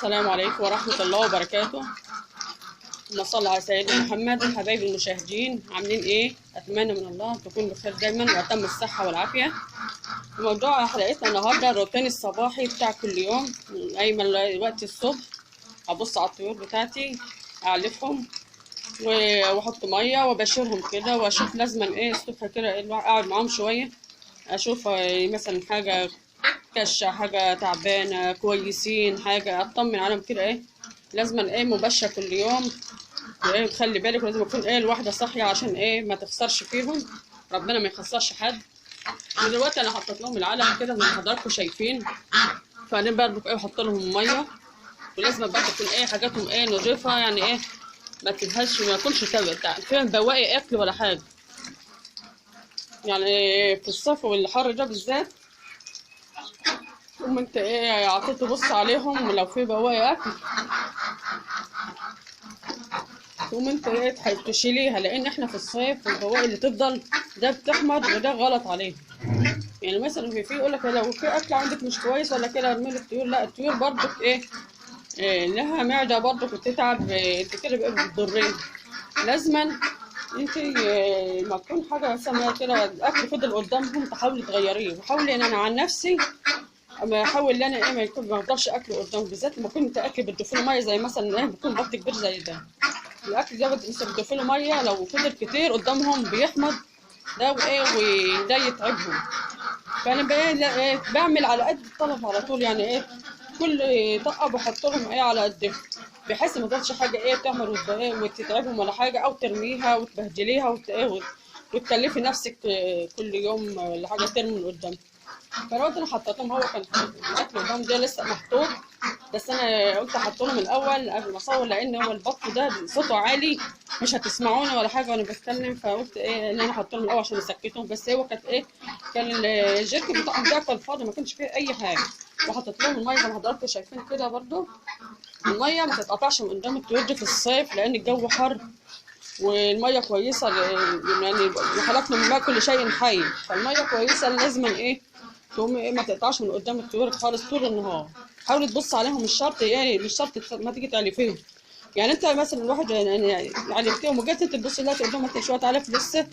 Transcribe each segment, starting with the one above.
السلام عليكم ورحمة الله وبركاته. اللهم صل على سيدنا محمد. حبايبي المشاهدين عاملين ايه؟ اتمنى من الله تكونوا بخير دايما واتم الصحة والعافية. موضوع حلقتنا النهارده الروتين الصباحي بتاع كل يوم. ايمن وقت الصبح ابص على الطيور بتاعتي، اعلفهم واحط ميه وبشرهم كده، واشوف لازما ايه الصبح كده اقعد معاهم شويه، اشوف مثلا حاجه كشة، حاجة تعبانة، كويسين، حاجة أطمن عليهم كده. إيه لازما إيه مباشرة كل يوم، وإيه تخلي بالك لازم يكون إيه الواحدة صاحية عشان إيه ما تخسرش فيهم، ربنا ما يخسرش حد. ودلوقتي أنا حطيت لهم العلف كده زي ما حضراتكم شايفين، فبعدين برضه إيه أحط لهم مية، ولازم برضه تكون إيه حاجاتهم إيه نضيفة، يعني إيه ما تبهاش، ما يكونش فيها بواقي أكل ولا حاجة. يعني في الصيف والحر ده بالذات ثم انت ايه عطيت تبص عليهم، ولو في بواقي اكل ثم انت ايه تشيليها، لان احنا في الصيف البواقي اللي تفضل ده بتحمض وده غلط عليه. يعني مثلا في يقول لك لو في اكل عندك مش كويس ولا كده ارمي الطيور، لا الطيور برضك إيه لها معده برضك بتتعب، انت كده بقى بتضرين. لازما انت ما تكون حاجه مثلا كده الاكل فضل قدامهم تحاولي تغيريه، وحاولي انا عن نفسي اما احاول ان انا ايه ما افضلش اكل قدام، بالذات لما كنت اكل بتضيف له ميه، زي مثلا ايه بيكون بط كبير زي ده، الاكل ده لسه بتضيف له ميه، لو فضل كتير قدامهم بيحمض ده وايه وده يتعبهم. فانا بقى ايه بعمل على قد الطلب على طول، يعني ايه كل طاقه بحط لهم ايه على قد، بحيث ما تفضلش حاجه ايه تعمل وتتعبهم ولا حاجه، او ترميها وتبهدليها وتكلفي نفسك كل يوم ولا حاجه ترمي من قدام. فالوقت انا حطيتهم، هو كان الاكل قدام ده لسه محطوط، بس انا قلت احط لهم الاول قبل ما اصور، لان هو البط ده صوته عالي مش هتسمعوني ولا حاجه وانا بتكلم، فقلت ايه ان انا احط لهم الاول عشان اسكتهم. بس هو كانت ايه كان الجيركن بتاعهم ده كان فاضي، ما كانش فيه اي حاجه، وحطيت لهم الميه زي ما حضراتكم شايفين كده. برده الميه ما تتقطعش من قدام الطيور دي في الصيف لان الجو حر، والميه كويسه، يعني خلقنا من الماء كل شيء حي، فالميه كويسه لازما ايه تقوم ايه ما تقطعش من قدام الطيور خالص طول النهار. حاولي تبص عليهم، مش شرط ايه مش شرط ما تيجي تعلفيهم، يعني انت مثلا الواحد يعني علفتيهم وجيت انت تبص لها قدامك شويه علف لسه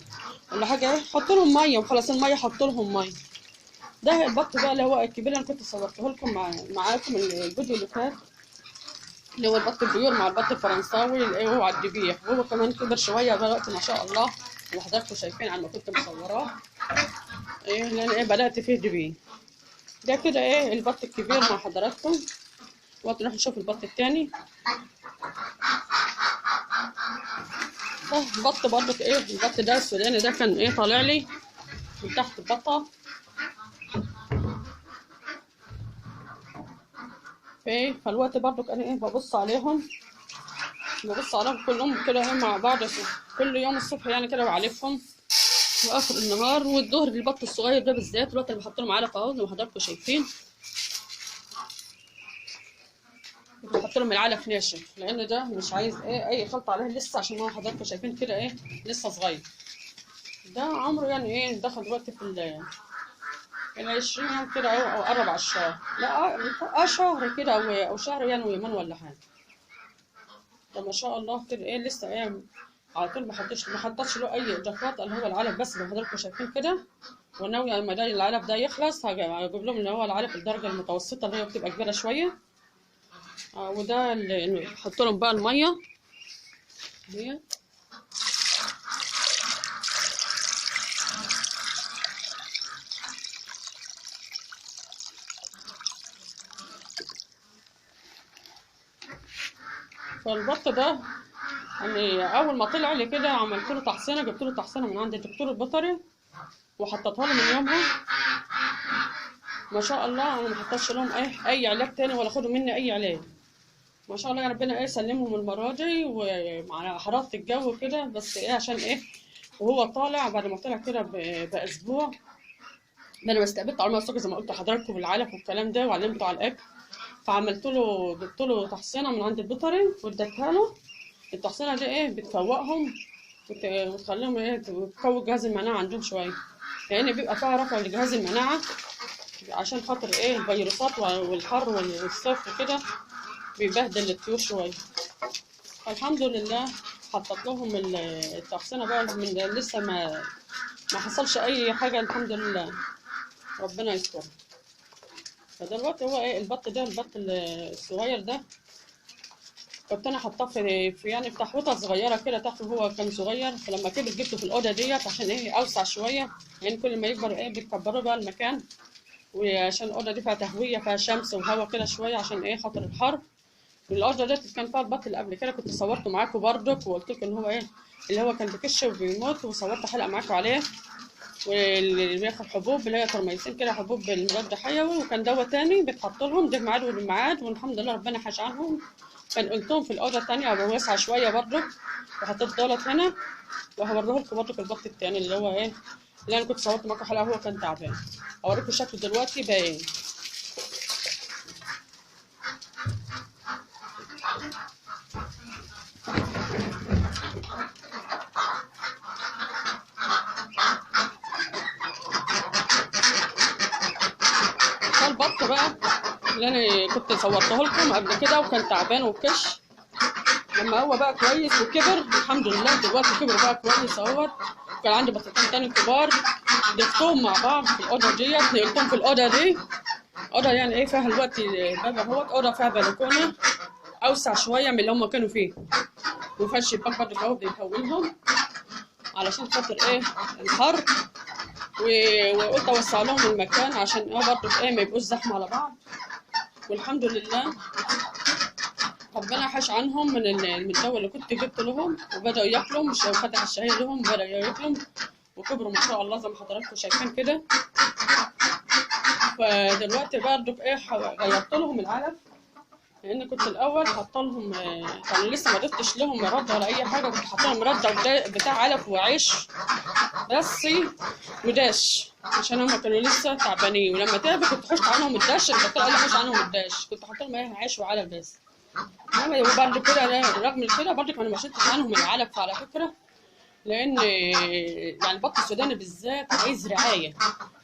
ولا حاجه، ايه حط لهم ميه وخلاص، الميه حط لهم ميه. ده البط بقى اللي هو الكبير اللي انا كنت صورته لكم معاكم الفيديو اللي فات، اللي هو البط البيور مع البط الفرنساوي اللي هو على الذبيح، وهو كمان كبر شويه دلوقتي ما شاء الله، اللي حضراتكم شايفين على ما كنت مصوراه ايه لان ايه بدات فيه ذبيح. ده كده ايه البط الكبير مع حضراتكم. دلوقتي نروح نشوف البط التاني. ده بط برضك ايه البط ده السوداني ده كان ايه طالع لي من تحت البطه ايه، فالوقت برضك انا ايه ببص عليهم كلهم كده ايه مع بعض كل يوم الصبح يعني كده بعلفهم، واخر النهار والظهر البط الصغير ده بالذات دلوقتي اللي بحط لهم علف اهو زي ما حضراتكم شايفين، بحط لهم العلف ناشف لان ده مش عايز ايه اي خلطه عليه لسه، عشان هو حضراتكم شايفين كده ايه لسه صغير. ده عمره يعني ايه دخل دلوقتي في ال 20 يوم كده او قرب على الشهر، لا شهر كده او شهر يعني ويومين ولا حاجه. ده ما شاء الله كده ايه لسه ايه على طول ما حطيتش له اي اضافات، اللي هو العلف بس زي ما حضراتكم شايفين كده. وناوي لما ده العلف ده يخلص هجيب لهم اللي هو العلف الدرجه المتوسطه اللي هي بتبقى كبيره شويه. وده اللي حط لهم بقى الميه دي. فالبط ده يعني اول ما طلع لي كده عملت له تحصينه، جبت له تحصينه من عند الدكتور البيطري وحطيتها له من يومها. ما شاء الله انا ما حطيتش لهم اي علاج تاني ولا خدوا مني اي علاج. ما شاء الله يا ربنا ايه سلمهم المره دي، ومع حراره الجو كده بس ايه عشان ايه وهو طالع بعد ما طلع كده باسبوع انا ما استقبلت على المسوق زي ما قلت لحضراتكم بالعلف والكلام ده وعلمته على الاكل، فعملت له جبت له تحصينه من عند البيطري واديتها له. التحصينه دي ايه بتفوقهم وتخليهم ايه تقوي جهاز المناعه عندهم شويه، لان بيبقى فيها رفع لجهاز المناعه عشان خاطر ايه الفيروسات والحر والصيف وكده، بيبهدل الطيور شويه. فالحمد لله حطيت لهم التغسينه بقى من لسه ما حصلش اي حاجه الحمد لله، ربنا يستر. فدلوقتي هو ايه البط ده، البط الصغير ده كنت انا حاطاه في يعني في تحويطه صغيره كده تحت، هو كان صغير. فلما كبر جبته في الاوضه ديت عشان ايه اوسع شويه، يعني كل ما يكبر ايه بيكبروا بقى المكان، وعشان الاوضه دي فيها تهويه فيها شمس وهواء كده شويه عشان ايه خاطر الحر. والارض ديت كان فيها البط اللي قبل كده كنت صورته معاكم برضك وقلت لكم ان هو ايه اللي هو كان بيكش وبيموت، وصورت حلقه معاكم عليه. واللي بياخد حبوب اللي هي ترميسين كده، حبوب المضاد حيوي، وكان دواء تاني بيتحط لهم ده ميعاد والميعاد، والحمد لله ربنا حاش عنهم. كان قلتهم في الاوضه الثانيه واسعه شويه برضك، وحطيت دولت هنا. وهوريه لكم برضك البط التاني اللي هو ايه اللي انا كنت صورت معاكم حلقه هو كان تعبان. اوريكم شكله دلوقتي باين. البط بقى اللي انا كنت صورته لكم قبل كده وكان تعبان وكش، لما هو بقى كويس وكبر الحمد لله دلوقتي كبر بقى كويس اهوت. كان عندي بطتين تاني كبار ضفتهم مع بعض في الاوضه ديت، نقلتهم في الاوضه دي. اوضه يعني ايه فيها الوقت باب اهوت، اوضه فيها بلكونه اوسع شويه من اللي هم كانوا فيه، وفيها الشباك برضه اهو بيهولهم علشان خاطر ايه الحر. وقلت اوسع لهم المكان عشان برضه ايه ما يبقوش زحمه على بعض. والحمد لله ربنا حاش عنهم من الدواء اللي كنت جبت لهم، وبداوا ياكلوا مش فتح الشهيه لهم بداوا ياكلوا وكبروا ما شاء الله زي ما حضراتكم شايفين كده. فدلوقتي برضه ايه غيرت لهم العلف، لان كنت الاول حاطه لهم كان لسه ما ضفتش لهم مرده ولا اي حاجه، كنت حاطه لهم مرده بتاع علف وعيش بس وداش عشان هم كانوا لسه تعبانين. ولما تعبوا كنت حشت عنهم الدش، الدكتور قال لي حش عنهم الدش، كنت حاطه لهم ايه عيش وعلف بس. وبرده كده رغم كده برضه انا ما شلتش عنهم العلف على فكره، لان يعني البط السوداني بالذات عايز رعايه.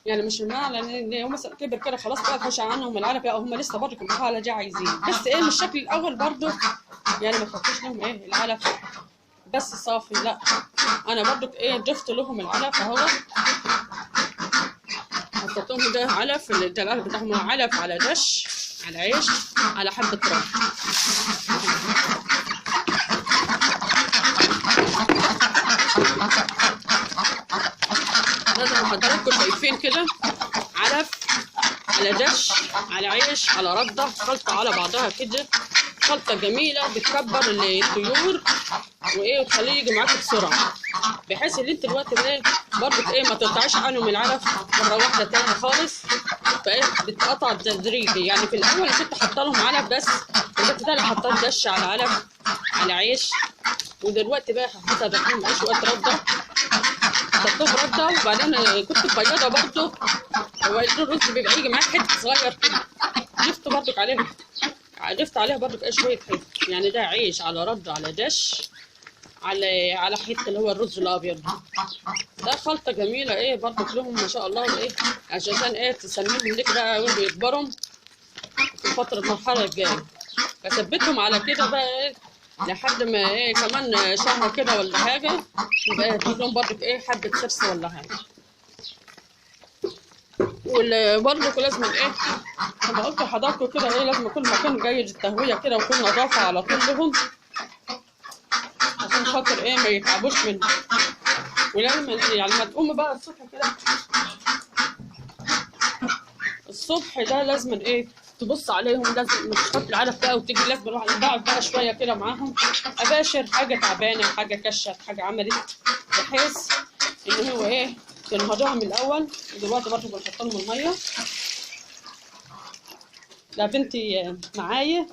يعني مش معنى ان هو مثلا كبر كده خلاص بقى تخش عنهم العلف، لا هم لسه برضه في الحاله دي عايزين، بس ايه مش الشكل الاول برضه يعني ما تحطوش لهم ايه العلف بس صافي، لا انا برضه ايه ضفت لهم العلف اهو. حطيت لهم ده علف، ده العلف بتاعهم علف على دش على عيش على حبه رز. زي ما حضراتكم شايفين كده علف على دش على عيش على رده، خلطه على بعضها كده، خلطه جميله بتكبر الطيور وايه وتخليه يجي معاك بسرعه، بحيث ان انت دلوقتي ايه برضه ايه ما تقطعيش عنهم العلف مره واحده تاني خالص. فايه بتقطع تدريجي، يعني في الاول كنت حاطه لهم علف بس، دلوقتي تاني حطيت دش على علف على عيش، ودلوقتي بقى حطيتها بقى عيش وقت رده، حطيتهم رده. وبعدين كنت مبيضه برضه، هو الرز بيبقى يجي معاه حته صغير كده، ضفت برضه عليها ضفت عليها برضه ايه شويه حته، يعني ده عيش على رده على دش على حته اللي هو الرز الابيض ده، خلطه جميله ايه برضه لهم ما شاء الله ايه عشان ايه تسميهم لك بقى وهم يكبروا في فتره المرحله الجايه. فثبتهم على كده بقى ايه لحد ما ايه كمان شهر كده ولا حاجه، يبقى هتجيب لهم برضه ايه حبه سبس ولا حاجه. وبرضه لازم ايه كما قلت لحضراتكم كده ايه لازم كل مكان جيد التهويه كده وكل نظافه على طول لهم عشان خاطر ايه ما يتعبوش منه. ولازم يعني ما تقوم بقى الصبح كده، الصبح ده لازم ايه تبص عليهم، لازم مش تحط العلف بقى وتيجي، لازم اروح اقعد بقى شويه كده معاهم اباشر حاجه تعبانه حاجه كشت حاجه عملت، بحيث ان هو ايه تنهضوها من الاول. ودلوقتي برضه بنحط لهم الميه. لا بنتي معايا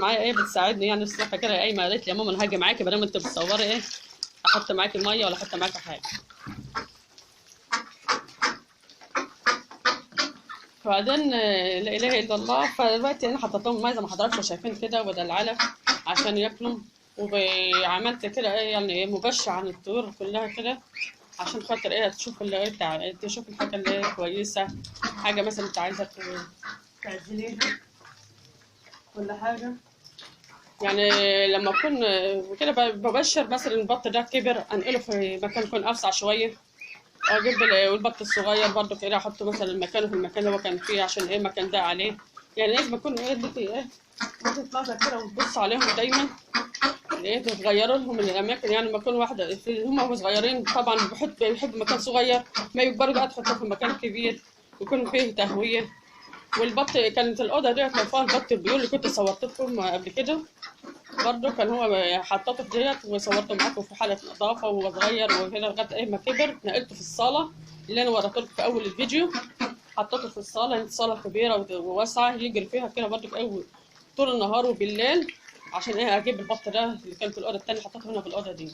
ايه بتساعدني يعني الصبح كده، قايمه قالت لي يا ماما انا هاجي معاكي بدل ما انت بتصوري ايه احط معاكي الميه ولا احط معاكي حاجه. وبعدين لا اله الا الله. فدلوقتي انا حطيت لهم الميه زي ما حضراتكم شايفين كده وده العلف عشان ياكلوا، وعملت كده ايه يعني مبشر عن الطيور كلها كده عشان خاطر ايه تشوف اللي ايه تشوف الحاجه اللي هي كويسه، حاجه مثلا انت عايزه تعزليها ولا حاجه. يعني لما اكون كده ببشر مثلا البط ده كبر، انقله في مكان يكون اوسع شويه، اجيب والبط الصغير برضو كده احطه مثلا مكانه في المكان اللي هو كان فيه، عشان ايه المكان ده عليه. يعني لازم اكون ايه اديتي ايه تطلع كده وتبص عليهم دايما، ايه تغيروا لهم الاماكن. يعني مكان واحده في هم صغيرين طبعا بيحب مكان صغير، ما يكبروا بقى تحطهم في مكان كبير يكون فيه تهويه. والبط كانت الاوضه ديت لو فيها البط البيول اللي كنت صورت لكم قبل كده، برضه كان هو حطيته في ديت وصورته معاكم في حالة نظافة وهو صغير وكده لغاية أيه ما كبر. نقلته في الصالة اللي أنا وريته لكم في أول الفيديو، حطيته في الصالة. يعني الصالة كبيرة وواسعة يجري فيها كده برضه أول طول النهار وبالليل، عشان إيه أجيب البط ده اللي كان في الأوضة التانية حطيته هنا في الأوضة دي.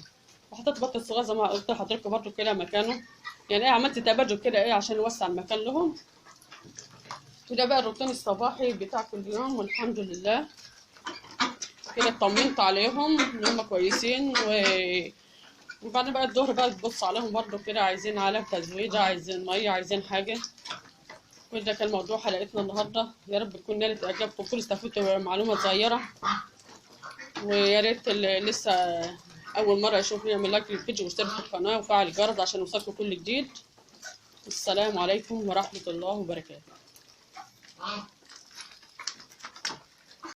وحطيت البط الصغير زي ما قلت لحضرتك برضه كده مكانه. يعني إيه عملت تبادل كده إيه عشان نوسع المكان لهم. وده بقى الروتين الصباحي بتاع كل يوم، والحمد لله كده اطمنت عليهم ان هم كويسين. وبعدين بقى الظهر بقى تبص عليهم برضو كده، عايزين علف تزويدة، عايزين مية، عايزين حاجة. كل ده كان موضوع حلقتنا النهاردة. يا رب تكون نالت إعجابكم، كل استفدتوا معلومة صغيرة. ويا ريت اللي لسه أول مرة يشوفني يعمل لايك للفيديو واشترك في القناة وفعل الجرس عشان يوصلكم كل جديد. السلام عليكم ورحمة الله وبركاته.